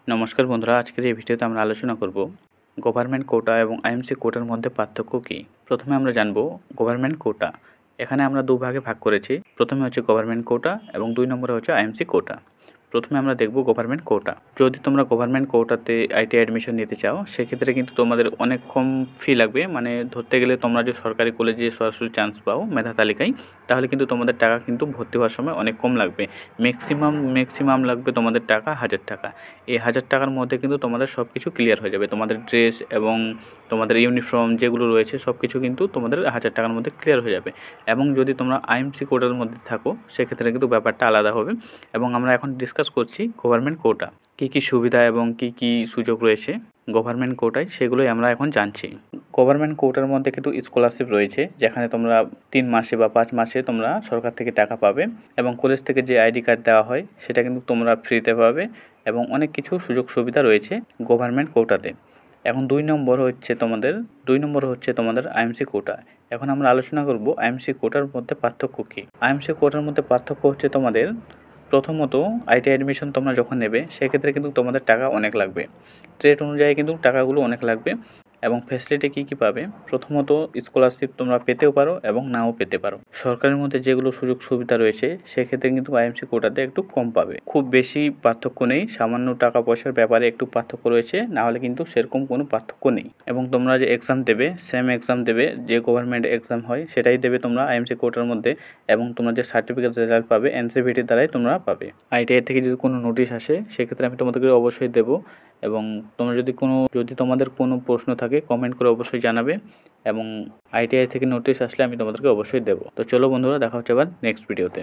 নমস্কার বন্ধুরা, আজকের এই ভিডিওতে আমরা আলোচনা করব গভর্নমেন্ট কোটা এবং আইএমসি কোটার মধ্যে পার্থক্য কী। প্রথমে আমরা জানব গভর্নমেন্ট কোটা। এখানে আমরা দুভাগে ভাগ করেছি। প্রথমে হচ্ছে গভর্নমেন্ট কোটা এবং 2 নম্বরে হচ্ছে আইএমসি কোটা। প্রথমে আমরা দেখব গভর্নমেন্ট কোটা। যদি তোমরা গভর্নমেন্ট কোটাতে আইটি অ্যাডমিশন নিতে চাও, সেক্ষেত্রে কিন্তু তোমাদের অনেক কম ফি লাগবে। মানে ধরতে গেলে তোমরা যে সরকারি কলেজে সরাসরি চান্স পাও মেধা তালিকায়, তাহলে কিন্তু তোমাদের টাকা কিন্তু ভর্তি হওয়ার সময় অনেক কম লাগবে। ম্যাক্সিমাম লাগবে তোমাদের টাকা 1000 টাকা। এই 1000 টাকার মধ্যে কিন্তু তোমাদের সব কিছু ক্লিয়ার হয়ে যাবে। তোমাদের ড্রেস এবং তোমাদের ইউনিফর্ম যেগুলো রয়েছে সব কিছু কিন্তু তোমাদের 1000 টাকার মধ্যে ক্লিয়ার হয়ে যাবে। এবং যদি তোমরা আইএমসি কোটার মধ্যে থাকো, সেক্ষেত্রে কিন্তু ব্যাপারটা আলাদা হবে। এবং আমরা এখন ডিসকাস করছি গভর্নমেন্ট কোটা, কী সুবিধা এবং কী সুযোগ রয়েছে গভর্নমেন্ট কোটায়, সেগুলোই আমরা এখন জানছি। গভর্নমেন্ট কোটার মধ্যে কিন্তু স্কলারশিপ রয়েছে, যেখানে তোমরা 3 মাসে বা 5 মাসে তোমরা সরকার থেকে টাকা পাবে। এবং কলেজ থেকে যে আইডি কার্ড দেওয়া হয় সেটা কিন্তু তোমরা ফ্রিতে পাবে। এবং অনেক কিছু সুযোগ সুবিধা রয়েছে গভর্নমেন্ট কোটাতে। এখন 2 নম্বর হচ্ছে তোমাদের আইএমসি কোটা। এখন আমরা আলোচনা করব আইএমসি কোটার মধ্যে পার্থক্য কী। আইএমসি কোটার মধ্যে পার্থক্য হচ্ছে তোমাদের প্রথমত আইটি অ্যাডমিশন তোমরা যখন নেবে, সেক্ষেত্রে কিন্তু তোমাদের টাকা অনেক লাগবে। ট্রেড অনুযায়ী কিন্তু টাকাগুলো অনেক লাগবে। এবং ফ্যাসিলিটি কী পাবে, প্রথমত স্কলারশিপ তোমরা পেতেও পারো এবং নাও পেতে পারো। সরকারের মধ্যে যেগুলো সুযোগ সুবিধা রয়েছে, সেক্ষেত্রে কিন্তু আইএমসি কোটাতে একটু কম পাবে। খুব বেশি পার্থক্য নেই, সামান্য টাকা পয়সার ব্যাপারে একটু পার্থক্য রয়েছে, না হলে কিন্তু সেরকম কোনো পার্থক্য নেই। এবং তোমরা যে এক্সাম দেবে, সেম এক্সাম দেবে, যে গভর্নমেন্ট এক্সাম হয় সেটাই দেবে তোমরা আইএমসি কোটার মধ্যে। এবং তোমরা যে সার্টিফিকেট রেজাল্ট পাবে এনসিভিটির দ্বারাই তোমরা পাবে। আইটিআই থেকে যদি কোনো নোটিশ আসে, সেক্ষেত্রে আমি তোমাদেরকে অবশ্যই দেবো। এবং তোমরা যদি তোমাদের কোনো প্রশ্ন থাকে, কমেন্ট করে অবশ্যই জানাবে। এবং আইটিআই থেকে নোটিশ আসলে আমি তোমাদেরকে অবশ্যই দেবো। তো চলো বন্ধুরা, দেখা হচ্ছে আবার নেক্সট ভিডিওতে।